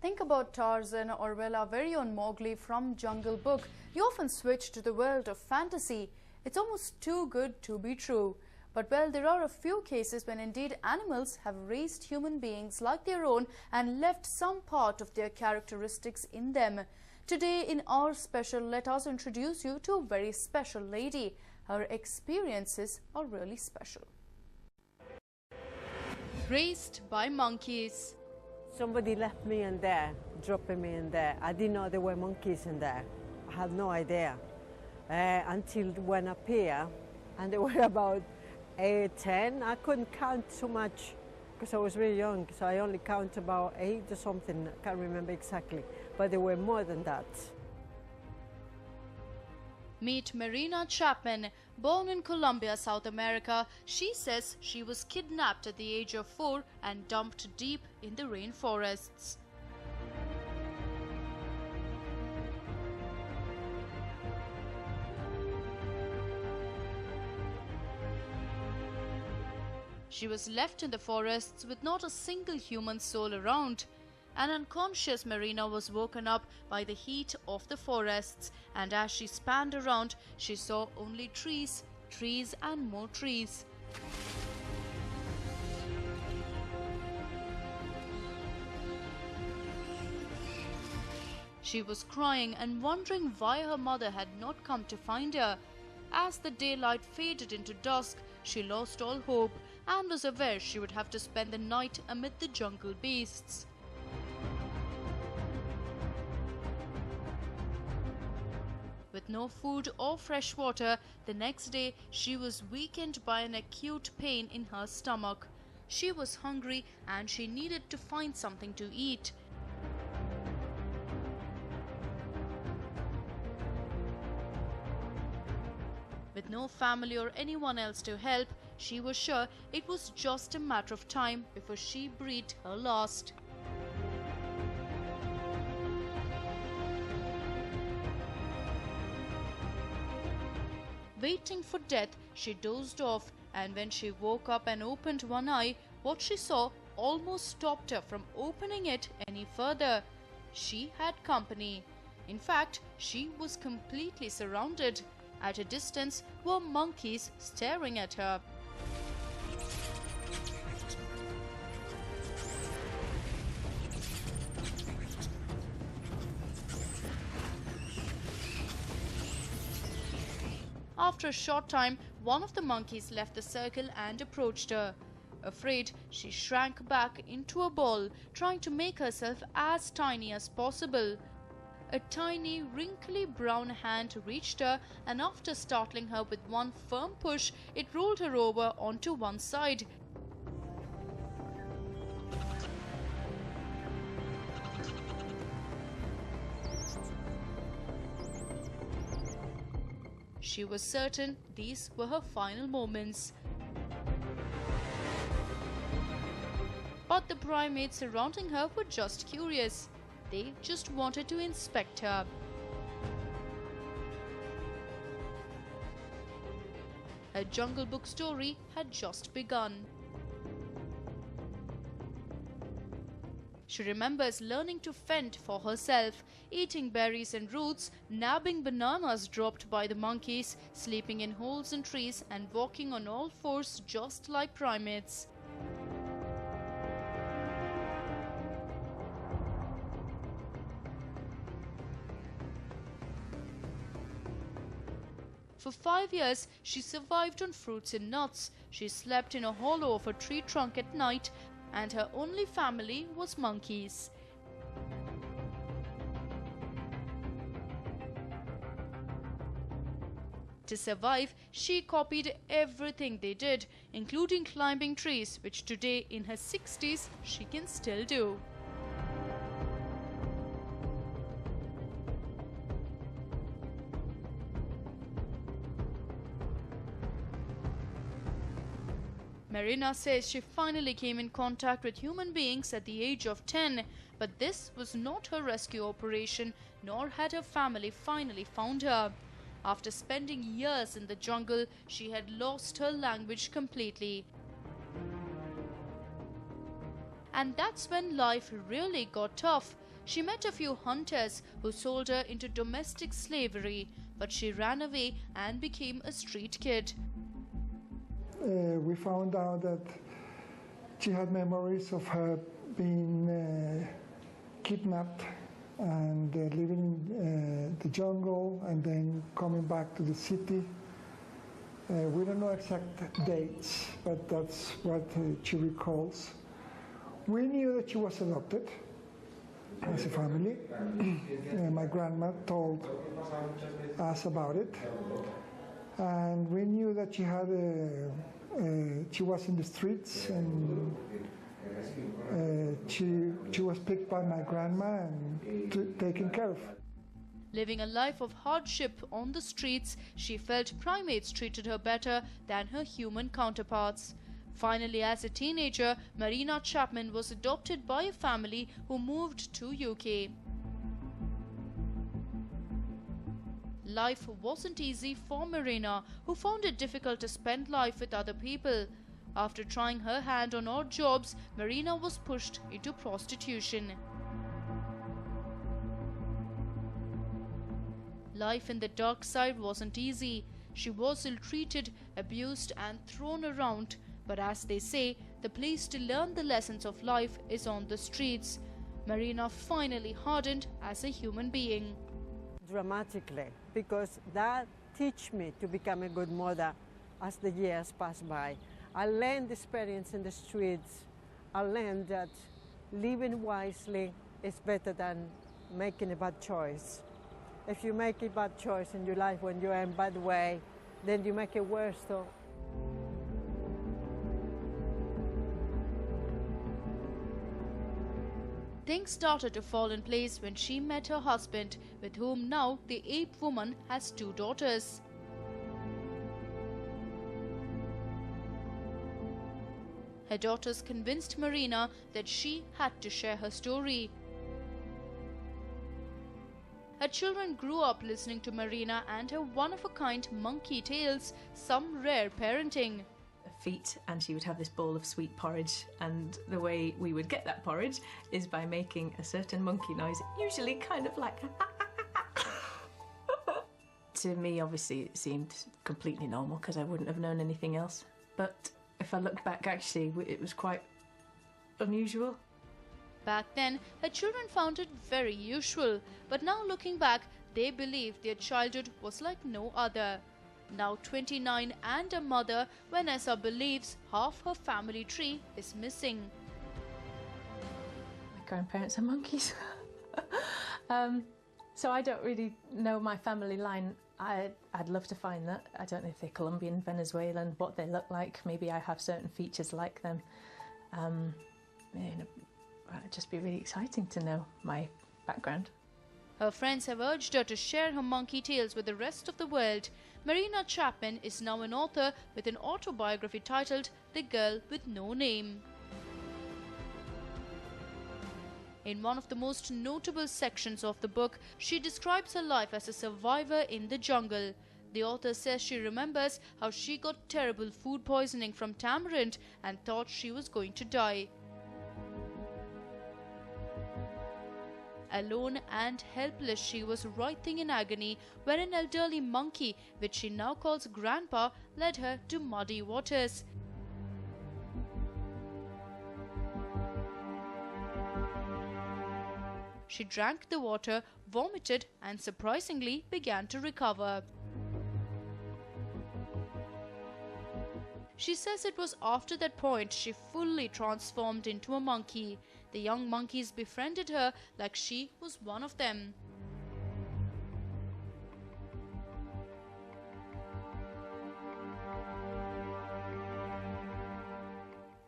Think about Tarzan or well, our very own Mowgli from Jungle Book. You often switch to the world of fantasy. It's almost too good to be true. But well, there are a few cases when indeed animals have raised human beings like their own and left some part of their characteristics in them. Today in our special, let us introduce you to a very special lady. Her experiences are really special. Raised by monkeys. Somebody left me in there, dropping me in there. I didn't know there were monkeys in there. I had no idea until when I appeared, and there were about 8, 10. I couldn't count too much because I was very young, so I only count about 8 or something. I can't remember exactly, but there were more than that. Meet Marina Chapman, born in Colombia, South America. She says she was kidnapped at the age of 4 and dumped deep in the rainforests. She was left in the forests with not a single human soul around. An unconscious Marina was woken up by the heat of the forests, and as she spanned around, she saw only trees, trees and more trees. She was crying and wondering why her mother had not come to find her. As the daylight faded into dusk, she lost all hope and was aware she would have to spend the night amid the jungle beasts. With no food or fresh water, the next day she was weakened by an acute pain in her stomach. She was hungry and she needed to find something to eat. With no family or anyone else to help, she was sure it was just a matter of time before she breathed her last. Waiting for death, she dozed off, and when she woke up and opened one eye, what she saw almost stopped her from opening it any further. She had company. In fact, she was completely surrounded. At a distance were monkeys staring at her. After a short time, one of the monkeys left the circle and approached her. Afraid, she shrank back into a ball, trying to make herself as tiny as possible. A tiny, wrinkly brown hand reached her, and after startling her with one firm push, it rolled her over onto one side. She was certain these were her final moments. But the primates surrounding her were just curious. They just wanted to inspect her. Her Jungle Book story had just begun. She remembers learning to fend for herself, eating berries and roots, nabbing bananas dropped by the monkeys, sleeping in holes in trees and walking on all fours just like primates. For 5 years, she survived on fruits and nuts. She slept in a hollow of a tree trunk at night, and her only family was monkeys. To survive, she copied everything they did, including climbing trees, which today in her 60s she can still do. Marina says she finally came in contact with human beings at the age of 10, but this was not her rescue operation, nor had her family finally found her. After spending years in the jungle, she had lost her language completely. And that's when life really got tough. She met a few hunters who sold her into domestic slavery, but she ran away and became a street kid. We found out that she had memories of her being kidnapped and living in the jungle and then coming back to the city. We don't know exact dates, but that's what she recalls. We knew that she was adopted as a family. My grandma told us about it. And we knew that she had she was in the streets, and she was picked by my grandma and taken care of. Living a life of hardship on the streets, she felt primates treated her better than her human counterparts. Finally, as a teenager, Marina Chapman was adopted by a family who moved to UK. Life wasn't easy for Marina, who found it difficult to spend life with other people. After trying her hand on odd jobs, Marina was pushed into prostitution. Life in the dark side wasn't easy. She was ill-treated, abused and thrown around. But as they say, the place to learn the lessons of life is on the streets. Marina finally hardened as a human being. Dramatically, because that teach me to become a good mother as the years pass by. I learned experience in the streets. I learned that living wisely is better than making a bad choice. If you make a bad choice in your life when you're in a bad way, then you make it worse. So. Things started to fall in place when she met her husband, with whom now the ape woman has 2 daughters. Her daughters convinced Marina that she had to share her story. Her children grew up listening to Marina and her one-of-a-kind monkey tales, some rare parenting. Feet, and she would have this bowl of sweet porridge, and the way we would get that porridge is by making a certain monkey noise, usually kind of like to me obviously it seemed completely normal because I wouldn't have known anything else, but if I look back actually it was quite unusual. Back then her children found it very usual, but now looking back they believed their childhood was like no other. Now 29 and a mother, Vanessa believes half her family tree is missing. My grandparents are monkeys. So I don't really know my family line. I'd love to find that. I don't know if they're Colombian, Venezuelan, what they look like. Maybe I have certain features like them. It'd just be really exciting to know my background. Her friends have urged her to share her monkey tales with the rest of the world. Marina Chapman is now an author with an autobiography titled The Girl with No Name. In one of the most notable sections of the book, she describes her life as a survivor in the jungle. The author says she remembers how she got terrible food poisoning from tamarind and thought she was going to die. Alone and helpless, she was writhing in agony when an elderly monkey, which she now calls Grandpa, led her to muddy waters. She drank the water, vomited, and surprisingly began to recover. She says it was after that point she fully transformed into a monkey. The young monkeys befriended her like she was one of them.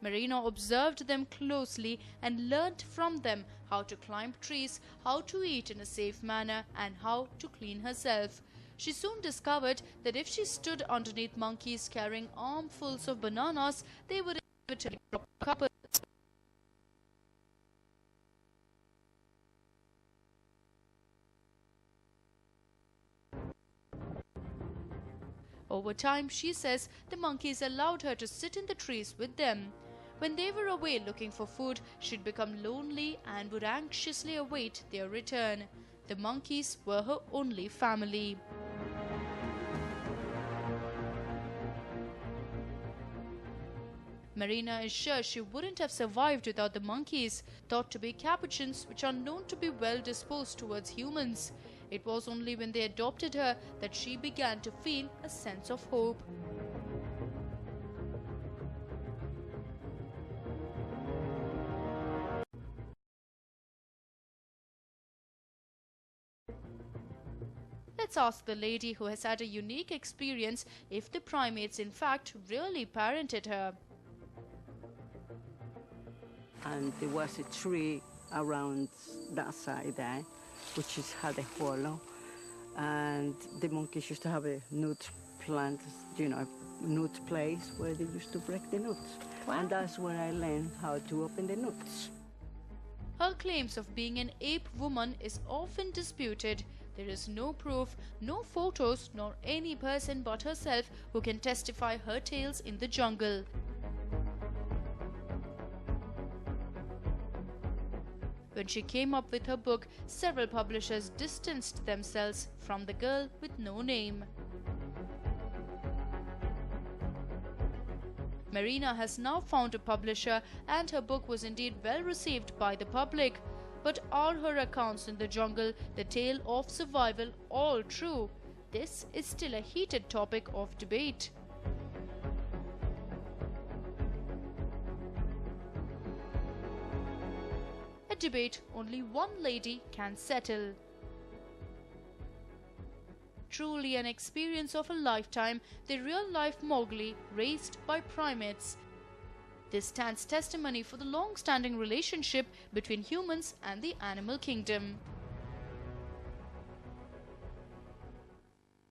Marina observed them closely and learned from them how to climb trees, how to eat in a safe manner, and how to clean herself. She soon discovered that if she stood underneath monkeys carrying armfuls of bananas, they would inevitably drop couples. Over time, she says, the monkeys allowed her to sit in the trees with them. When they were away looking for food, she'd become lonely and would anxiously await their return. The monkeys were her only family. Marina is sure she wouldn't have survived without the monkeys, thought to be capuchins, which are known to be well disposed towards humans. It was only when they adopted her that she began to feel a sense of hope. Let's ask the lady who has had a unique experience if the primates in fact really parented her. And there was a tree around that side there, which had a hollow. And the monkeys used to have a nut plant, you know, a nut place where they used to break the nuts. Wow. And that's where I learned how to open the nuts. Her claims of being an ape woman is often disputed. There is no proof, no photos, nor any person but herself who can testify her tales in the jungle. When she came up with her book, several publishers distanced themselves from the girl with no name. Marina has now found a publisher, and her book was indeed well received by the public. But are her accounts in the jungle, the tale of survival, all true? This is still a heated topic of debate. A debate only one lady can settle. Truly an experience of a lifetime, the real-life Mowgli raised by primates. This stands testimony for the long-standing relationship between humans and the animal kingdom.